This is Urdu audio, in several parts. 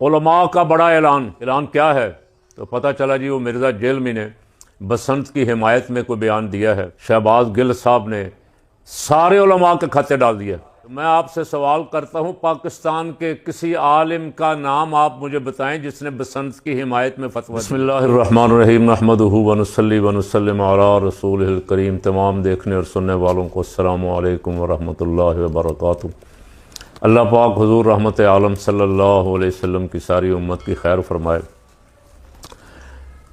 علماء کا بڑا اعلان کیا ہے؟ تو پتہ چلا جی وہ مرزا جیلمی نے بسنت کی حمایت میں کوئی بیان دیا ہے۔ شہباز گل صاحب نے سارے علماء کے کھاتے ڈال دیا۔ میں آپ سے سوال کرتا ہوں، پاکستان کے کسی عالم کا نام آپ مجھے بتائیں جس نے بسنت کی حمایت میں فتویٰ دیا۔ بسم اللہ الرحمن الرحیم، نحمدہ ونصلی ونسلم علی رسولہ الکریم۔ تمام دیکھنے اور سننے والوں کو السلام علیکم ورحمۃ اللہ وبرکاتہ۔ اللہ پاک حضور رحمت عالم صلی اللہ علیہ وسلم کی ساری امت کی خیر فرمائے۔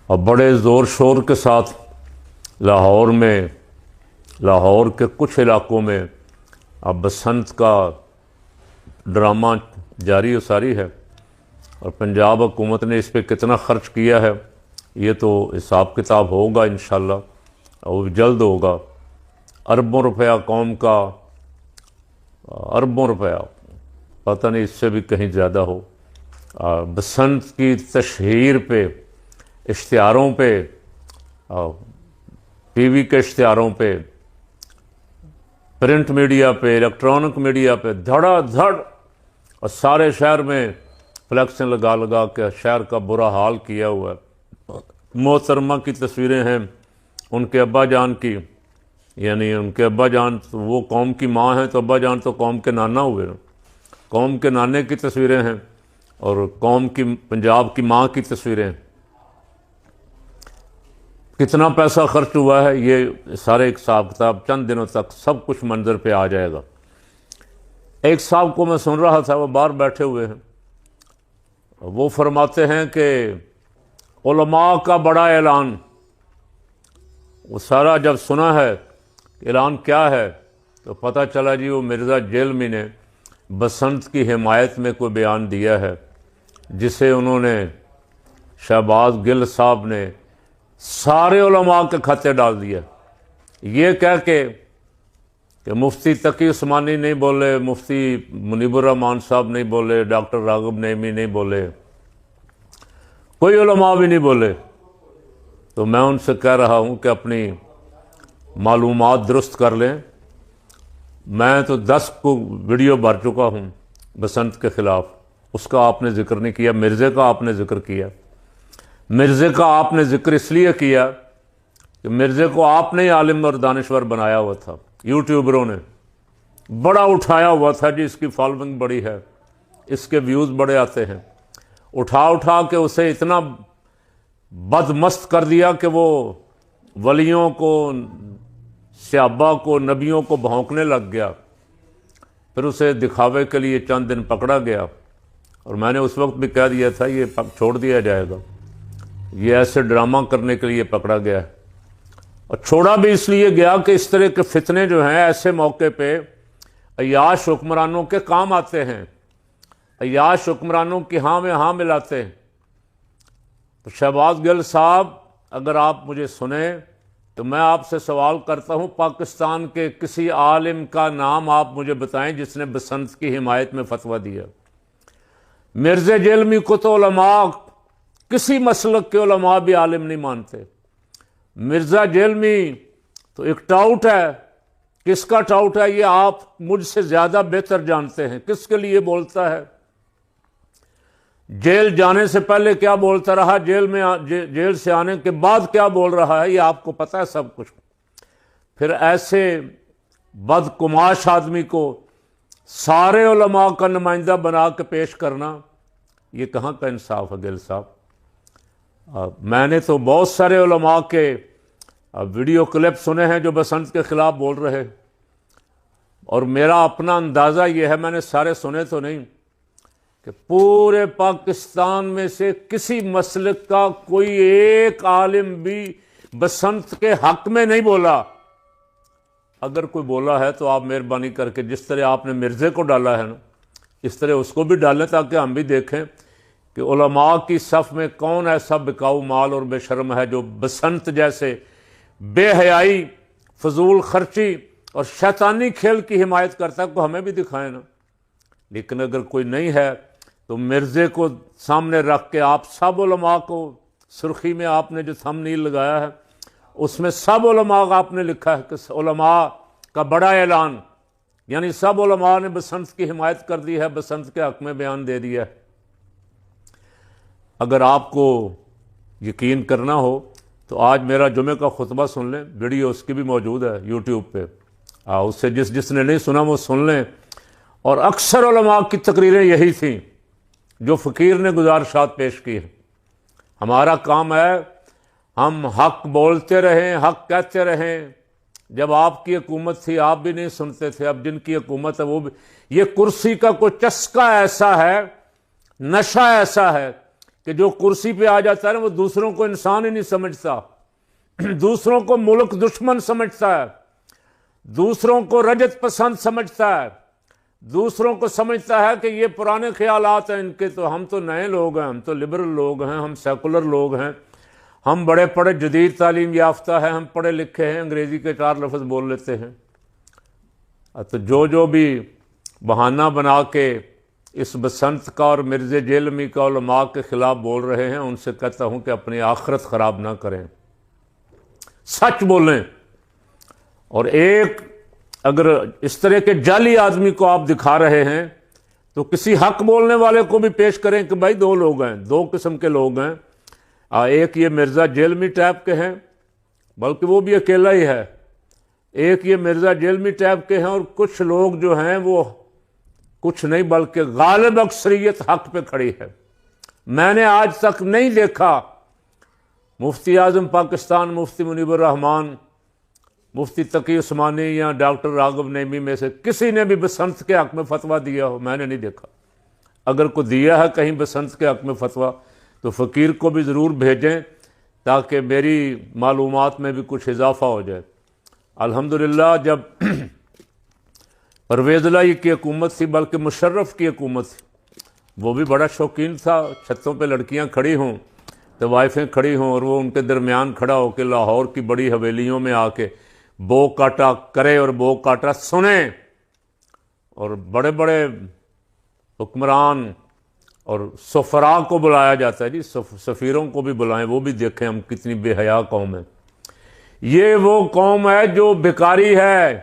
اور بڑے زور شور کے ساتھ لاہور کے کچھ علاقوں میں اب بسنت کا ڈرامہ جاری و ساری ہے، اور پنجاب حکومت نے اس پہ کتنا خرچ کیا ہے یہ تو حساب کتاب ہوگا انشاءاللہ، اور جلد ہوگا۔ اربوں روپیہ قوم کا، اربوں روپیہ، پتہ نہیں اس سے بھی کہیں زیادہ ہو، بسنت کی تشہیر پہ، اشتہاروں پہ، ٹی وی کے اشتہاروں پہ، پرنٹ میڈیا پہ، الیکٹرانک میڈیا پہ دھڑا دھڑ، اور سارے شہر میں فلیکسیں لگا کے شہر کا برا حال کیا ہوا ہے۔ محترمہ کی تصویریں ہیں ان کے ابا جان کی، یعنی ان کے ابا جان تو وہ قوم کی ماں ہیں، تو ابا جان تو قوم کے نانا ہوئے نا۔ قوم کے نانے کی تصویریں ہیں اور قوم کی، پنجاب کی ماں کی تصویریں۔ کتنا پیسہ خرچ ہوا ہے یہ سارے حساب کتاب چند دنوں تک سب کچھ منظر پہ آ جائے گا۔ ایک صاحب کو میں سن رہا تھا، وہ باہر بیٹھے ہوئے ہیں، وہ فرماتے ہیں کہ علماء کا بڑا اعلان۔ وہ سارا جب سنا ہے اعلان کیا ہے تو پتہ چلا جی وہ مرزا جیلمی نے بسنت کی حمایت میں کوئی بیان دیا ہے، جسے انہوں نے، شہباز گل صاحب نے سارے علماء کے کھاتے ڈال دیا۔ یہ کہہ کے کہ مفتی تقی عثمانی نہیں بولے، مفتی منیب الرحمان صاحب نہیں بولے، ڈاکٹر راغب نعیمی نہیں بولے، کوئی علماء بھی نہیں بولے، تو میں ان سے کہہ رہا ہوں کہ اپنی معلومات درست کر لیں۔ میں تو 10 کو ویڈیو بھر چکا ہوں بسنت کے خلاف، اس کا آپ نے ذکر نہیں کیا۔ مرزے کا آپ نے ذکر کیا، مرزے کا آپ نے ذکر اس لیے کیا کہ مرزے کو آپ نے عالم اور دانشور بنایا ہوا تھا، یوٹیوبروں نے بڑا اٹھایا ہوا تھا جی، اس کی فالوئنگ بڑی ہے، اس کے ویوز بڑے آتے ہیں، اٹھا کے اسے اتنا بدمست کر دیا کہ وہ ولیوں کو، صحابہ کو، نبیوں کو بھونکنے لگ گیا۔ پھر اسے دکھاوے کے لیے چند دن پکڑا گیا، اور میں نے اس وقت بھی کہہ دیا تھا یہ چھوڑ دیا جائے گا، یہ ایسے ڈرامہ کرنے کے لیے پکڑا گیا ہے۔ اور چھوڑا بھی اس لیے گیا کہ اس طرح کے فتنے جو ہیں ایسے موقع پہ عیاش حکمرانوں کے کام آتے ہیں، عیاش حکمرانوں کی ہاں میں ہاں ملاتے ہیں۔ تو شہباز گل صاحب اگر آپ مجھے سنیں تو میں آپ سے سوال کرتا ہوں، پاکستان کے کسی عالم کا نام آپ مجھے بتائیں جس نے بسنت کی حمایت میں فتویٰ دیا۔ مرزا جیلمی کو تو علماء، کسی مسلک کے علماء بھی عالم نہیں مانتے۔ مرزا جیلمی تو ایک ٹاؤٹ ہے۔ کس کا ٹاؤٹ ہے یہ آپ مجھ سے زیادہ بہتر جانتے ہیں، کس کے لیے بولتا ہے، جیل جانے سے پہلے کیا بولتا رہا، جیل سے آنے کے بعد کیا بول رہا ہے، یہ آپ کو پتہ ہے سب کچھ۔ پھر ایسے بدقماش آدمی کو سارے علماء کا نمائندہ بنا کے پیش کرنا، یہ کہاں کا انصاف ہے گل صاحب؟ میں نے تو بہت سارے علماء کے ویڈیو کلپ سنے ہیں جو بسنت کے خلاف بول رہے، اور میرا اپنا اندازہ یہ ہے، میں نے سارے سنے تو نہیں، کہ پورے پاکستان میں سے کسی مسلک کا کوئی ایک عالم بھی بسنت کے حق میں نہیں بولا۔ اگر کوئی بولا ہے تو آپ مہربانی کر کے جس طرح آپ نے مرزے کو ڈالا ہے نا، اس طرح اس کو بھی ڈالیں تاکہ ہم بھی دیکھیں کہ علماء کی صف میں کون ایسا بکاؤ مال اور بے شرم ہے جو بسنت جیسے بے حیائی، فضول خرچی اور شیطانی کھیل کی حمایت کرتا ہے، کو ہمیں بھی دکھائیں نا۔ لیکن اگر کوئی نہیں ہے تو مرزے کو سامنے رکھ کے آپ سب علماء کو، سرخی میں آپ نے جو تھم نیل لگایا ہے اس میں سب علماء کا آپ نے لکھا ہے کہ علماء کا بڑا اعلان، یعنی سب علماء نے بسنت کی حمایت کر دی ہے، بسنت کے حق میں بیان دے دیا ہے۔ اگر آپ کو یقین کرنا ہو تو آج میرا جمعہ کا خطبہ سن لیں، ویڈیو اس کی بھی موجود ہے یوٹیوب پہ، اس سے جس نے نہیں سنا وہ سن لیں۔ اور اکثر علماء کی تقریریں یہی تھیں جو فقیر نے گزارشات پیش کی ہیں۔ ہمارا کام ہے ہم حق بولتے رہیں، حق کہتے رہیں۔ جب آپ کی حکومت تھی آپ بھی نہیں سنتے تھے، اب جن کی حکومت ہے وہ بھی۔ یہ کرسی کا کوئی چسکا ایسا ہے، نشہ ایسا ہے کہ جو کرسی پہ آ جاتا ہے نا وہ دوسروں کو انسان ہی نہیں سمجھتا، دوسروں کو ملک دشمن سمجھتا ہے، دوسروں کو رجت پسند سمجھتا ہے، دوسروں کو سمجھتا ہے کہ یہ پرانے خیالات ہیں ان کے، تو ہم تو نئے لوگ ہیں، ہم تو لبرل لوگ ہیں، ہم سیکولر لوگ ہیں، ہم بڑے پڑھے جدید تعلیم یافتہ ہیں، ہم پڑھے لکھے ہیں، انگریزی کے 4 لفظ بول لیتے ہیں۔ تو جو بھی بہانہ بنا کے اس بسنت کا اور مرزا جیلمی کا علماء کے خلاف بول رہے ہیں، ان سے کہتا ہوں کہ اپنی آخرت خراب نہ کریں، سچ بولیں۔ اور ایک اگر اس طرح کے جعلی آدمی کو آپ دکھا رہے ہیں تو کسی حق بولنے والے کو بھی پیش کریں کہ بھائی 2 لوگ ہیں، 2 قسم کے لوگ ہیں، ایک یہ مرزا جیلمی ٹائپ کے ہیں، بلکہ وہ بھی اکیلا ہی ہے، ایک یہ مرزا جیلمی ٹائپ کے ہیں، اور کچھ لوگ جو ہیں وہ کچھ نہیں بلکہ غالب اکثریت حق پہ کھڑی ہے۔ میں نے آج تک نہیں دیکھا مفتی اعظم پاکستان مفتی منیب الرحمان، مفتی تقی عثمانی یا ڈاکٹر راغب نعیمی میں سے کسی نے بھی بسنت کے حق میں فتویٰ دیا ہو، میں نے نہیں دیکھا۔ اگر کوئی دیا ہے کہیں بسنت کے حق میں فتویٰ تو فقیر کو بھی ضرور بھیجیں تاکہ میری معلومات میں بھی کچھ اضافہ ہو جائے۔ الحمدللہ جب پرویز الہی کی حکومت تھی، بلکہ مشرف کی حکومت تھی، وہ بھی بڑا شوقین تھا چھتوں پہ لڑکیاں کھڑی ہوں، طوائفیں کھڑی ہوں، اور وہ ان کے درمیان کھڑا ہو کے لاہور کی بڑی حویلیوں میں آ کے بو کاٹا کرے اور بو کاٹا سنیں، اور بڑے بڑے حکمران اور سفراء کو بلایا جاتا ہے جی، سفیروں کو بھی بلائیں، وہ بھی دیکھیں ہم کتنی بے حیا قوم ہے۔ یہ وہ قوم ہے جو بیکاری ہے،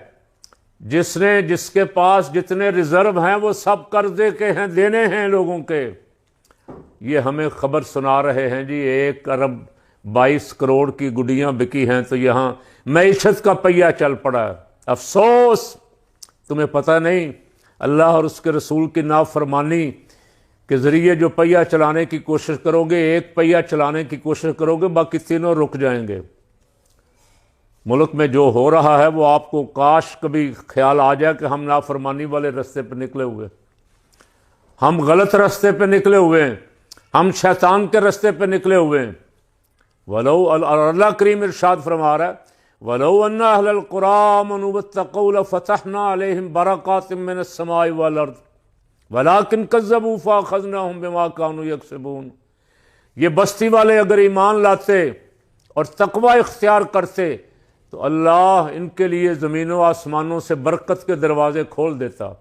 جس کے پاس جتنے ریزرو ہیں وہ سب قرضے کے ہیں، دینے ہیں لوگوں کے۔ یہ ہمیں خبر سنا رہے ہیں جی 1 ارب 22 کروڑ کی گڈیاں بکی ہیں، تو یہاں معیشت کا پہیہ چل پڑا ہے۔ افسوس تمہیں پتہ نہیں اللہ اور اس کے رسول کی نافرمانی کے ذریعے جو پہیہ چلانے کی کوشش کرو گے، ایک پہیہ چلانے کی کوشش کرو گے، باقی تینوں رک جائیں گے۔ ملک میں جو ہو رہا ہے وہ آپ کو کاش کبھی خیال آ جائے کہ ہم نافرمانی والے رستے پہ نکلے ہوئے، ہم غلط رستے پہ نکلے ہوئے ہیں، ہم شیطان کے رستے پہ نکلے ہوئے ہیں۔ اللہ کریم ارشاد فرما رہا ہے وَلَوْ أَنَّ أَهْلَ الْقُرَىٰ آمَنُوا وَاتَّقَوْا لَفَتَحْنَا عَلَيْهِمْ بَرَكَاتٍ مِّنَ السَّمَاءِ وَالْأَرْضِ وَلَٰكِنْ كَذَّبُوا فَأَخَذْنَاهُمْ بِمَا كَانُوا يَكْسِبُونَ۔ یہ بستی والے اگر ایمان لاتے اور تقوی اختیار کرتے تو اللہ ان کے لیے زمین و آسمانوں سے برکت کے دروازے کھول دیتا،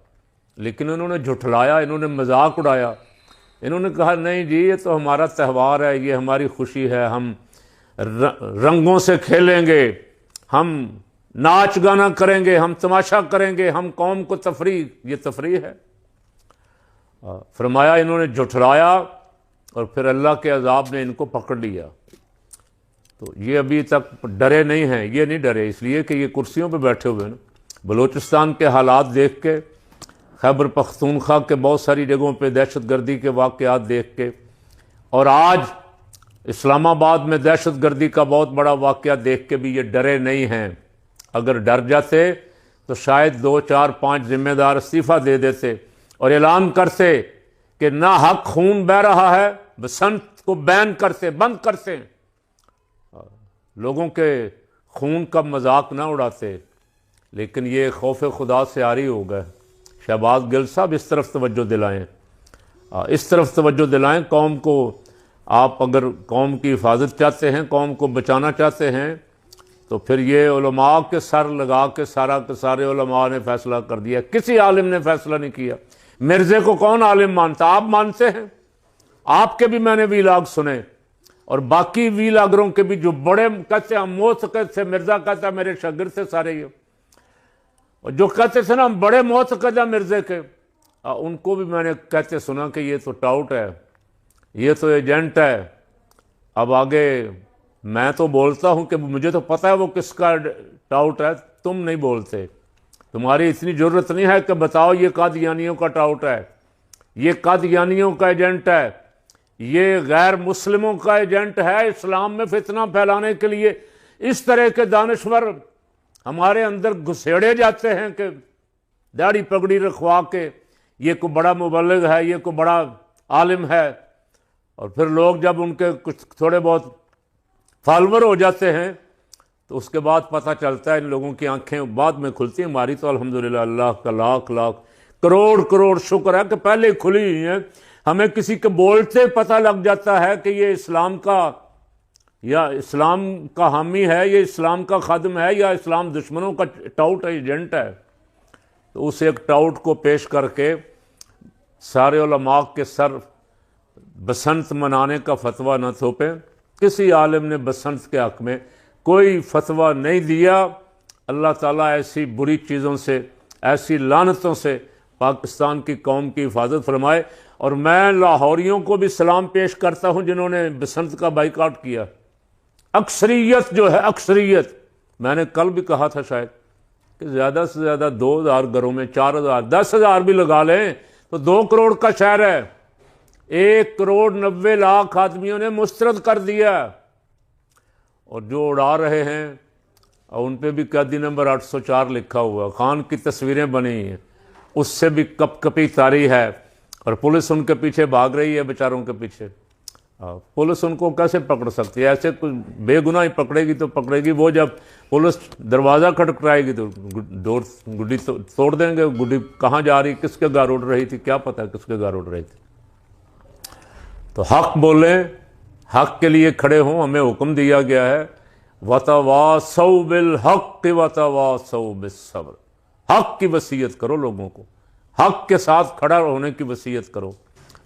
لیکن انہوں نے جھٹلایا، انہوں نے مذاق اڑایا، انہوں نے کہا نہیں جی یہ تو ہمارا تہوار ہے، یہ ہماری خوشی ہے، ہم رنگوں سے کھیلیں گے، ہم ناچ گانا کریں گے، ہم تماشا کریں گے، ہم قوم کو تفریح، یہ تفریح ہے۔ فرمایا انہوں نے جھٹلایا اور پھر اللہ کے عذاب نے ان کو پکڑ لیا۔ تو یہ ابھی تک ڈرے نہیں ہیں، یہ نہیں ڈرے اس لیے کہ یہ کرسیوں پہ بیٹھے ہوئے ہیں۔ بلوچستان کے حالات دیکھ کے، خیبر پختونخوا کے بہت ساری جگہوں پہ دہشت گردی کے واقعات دیکھ کے، اور آج اسلام آباد میں دہشت گردی کا بہت بڑا واقعہ دیکھ کے بھی یہ ڈرے نہیں ہیں۔ اگر ڈر جاتے تو شاید 2 4 5 ذمہ دار استعفیٰ دے دیتے اور اعلان کرتے کہ ناحق خون بہہ رہا ہے، بسنت کو بین کرتے، بند کرتے، لوگوں کے خون کا مذاق نہ اڑاتے۔ لیکن یہ خوف خدا سے عاری ہو گئے۔ شہباز گل صاحب اس طرف توجہ دلائیں، اس طرف توجہ دلائیں۔ قوم کو آپ اگر قوم کی حفاظت چاہتے ہیں، قوم کو بچانا چاہتے ہیں، تو پھر یہ علماء کے سر لگا کے سارے علماء نے فیصلہ کر دیا، کسی عالم نے فیصلہ نہیں کیا۔ مرزے کو کون عالم مانتا؟ آپ مانتے ہیں، آپ کے بھی میں نے ویلاگ سنے، اور باقی ویلاگروں کے بھی جو بڑے کہتے ہیں ہم معتقد تھے، مرزا کہتا ہے میرے شاگرد تھے سارے یہ، اور جو کہتے تھے نا ہم بڑے معتقد ہیں مرزے کے، ان کو بھی میں نے کہتے سنا کہ یہ تو ٹاؤٹ ہے، یہ تو ایجنٹ ہے. اب آگے میں تو بولتا ہوں کہ مجھے تو پتہ ہے وہ کس کا ٹاؤٹ ہے، تم نہیں بولتے. تمہاری اتنی ضرورت نہیں ہے کہ بتاؤ یہ قادیانیوں کا ٹاؤٹ ہے، یہ قادیانیوں کا ایجنٹ ہے، یہ غیر مسلموں کا ایجنٹ ہے اسلام میں فتنہ پھیلانے کے لیے. اس طرح کے دانشور ہمارے اندر گھسیڑے جاتے ہیں کہ داڑھی پگڑی رکھوا کے یہ کوئی بڑا مبلغ ہے، یہ کوئی بڑا عالم ہے. اور پھر لوگ جب ان کے کچھ تھوڑے بہت فالور ہو جاتے ہیں تو اس کے بعد پتہ چلتا ہے، ان لوگوں کی آنکھیں بعد میں کھلتی ہیں. ہماری تو الحمدللہ اللہ کا لاکھ لاکھ کروڑ کروڑ شکر ہے کہ پہلے ہی کھلی ہوئی ہیں. ہمیں کسی کے بولتے پتہ لگ جاتا ہے کہ یہ اسلام کا یا اسلام کا حامی ہے، یہ اسلام کا خادم ہے، یا اسلام دشمنوں کا ٹاؤٹ ایجنٹ ہے. تو اس ایک ٹاؤٹ کو پیش کر کے سارے علماء کے سر بسنت منانے کا فتویٰ نہ تھوپیں. کسی عالم نے بسنت کے حق میں کوئی فتویٰ نہیں دیا. اللہ تعالیٰ ایسی بری چیزوں سے، ایسی لعنتوں سے پاکستان کی قوم کی حفاظت فرمائے. اور میں لاہوریوں کو بھی سلام پیش کرتا ہوں جنہوں نے بسنت کا بائیکاٹ کیا. اکثریت جو ہے، اکثریت، میں نے کل بھی کہا تھا شاید کہ زیادہ سے زیادہ 2000 گھروں میں 4000 10,000 بھی لگا لیں تو 2 کروڑ کا شہر ہے. 1,90,00,000 آدمیوں نے مسترد کر دیا. اور جو اڑا رہے ہیں ان پہ بھی قیدی نمبر 804 لکھا ہوا، خان کی تصویریں بنی ہیں، اس سے بھی کپ کپی طاری ہے. اور پولیس ان کے پیچھے بھاگ رہی ہے بیچاروں کے پیچھے. پولیس ان کو کیسے پکڑ سکتی ہے؟ ایسے کوئی بے گناہ ہی پکڑے گی تو پکڑے گی. وہ جب پولیس دروازہ کھٹکھٹائے گی تو ڈور گڈی توڑ دیں گے. گڈی کہاں جا رہی، کس کے گھر اڑ رہی تھی، کیا پتہ کس کے گھر اڑ رہی تھی. تو حق بولیں، حق کے لیے کھڑے ہوں. ہمیں حکم دیا گیا ہے وَتَوَاصَوْا بِالْحَقِّ وَتَوَاصَوْا بِالصَّبْرِ. حق کی وصیت کرو لوگوں کو، حق کے ساتھ کھڑا ہونے کی وصیت کرو.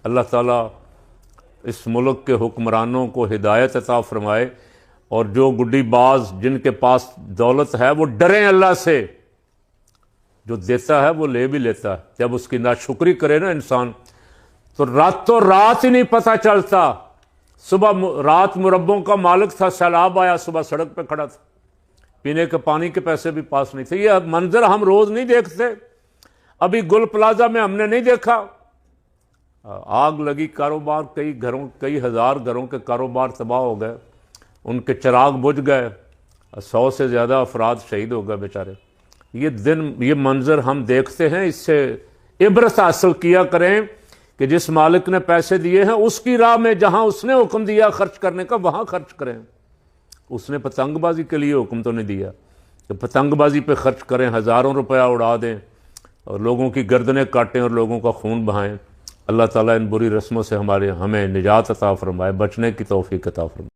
اللہ تعالیٰ اس ملک کے حکمرانوں کو ہدایت عطا فرمائے. اور جو گڈی باز جن کے پاس دولت ہے وہ ڈریں اللہ سے. جو دیتا ہے وہ لے بھی لیتا ہے. جب اس کی ناشکری کرے نا انسان تو راتوں رات ہی نہیں پتہ چلتا. صبح رات مربوں کا مالک تھا، سیلاب آیا، صبح سڑک پہ کھڑا تھا، پینے کے پانی کے پیسے بھی پاس نہیں تھے. یہ منظر ہم روز نہیں دیکھتے. ابھی گل پلازا میں ہم نے نہیں دیکھا، آگ لگی، کاروبار کئی ہزار گھروں کے کاروبار تباہ ہو گئے، ان کے چراغ بجھ گئے، 100 سے زیادہ افراد شہید ہو گئے بیچارے. یہ منظر ہم دیکھتے ہیں. اس سے عبرت حاصل کیا کریں کہ جس مالک نے پیسے دیے ہیں اس کی راہ میں جہاں اس نے حکم دیا خرچ کرنے کا وہاں خرچ کریں. اس نے پتنگ بازی کے لیے حکم تو نہیں دیا کہ پتنگ بازی پہ خرچ کریں، ہزاروں روپیہ اڑا دیں اور لوگوں کی گردنیں کاٹیں اور لوگوں کا خون بہائیں. اللہ تعالیٰ ان بری رسموں سے ہمیں نجات عطا فرمائے، بچنے کی توفیق عطا فرمائے.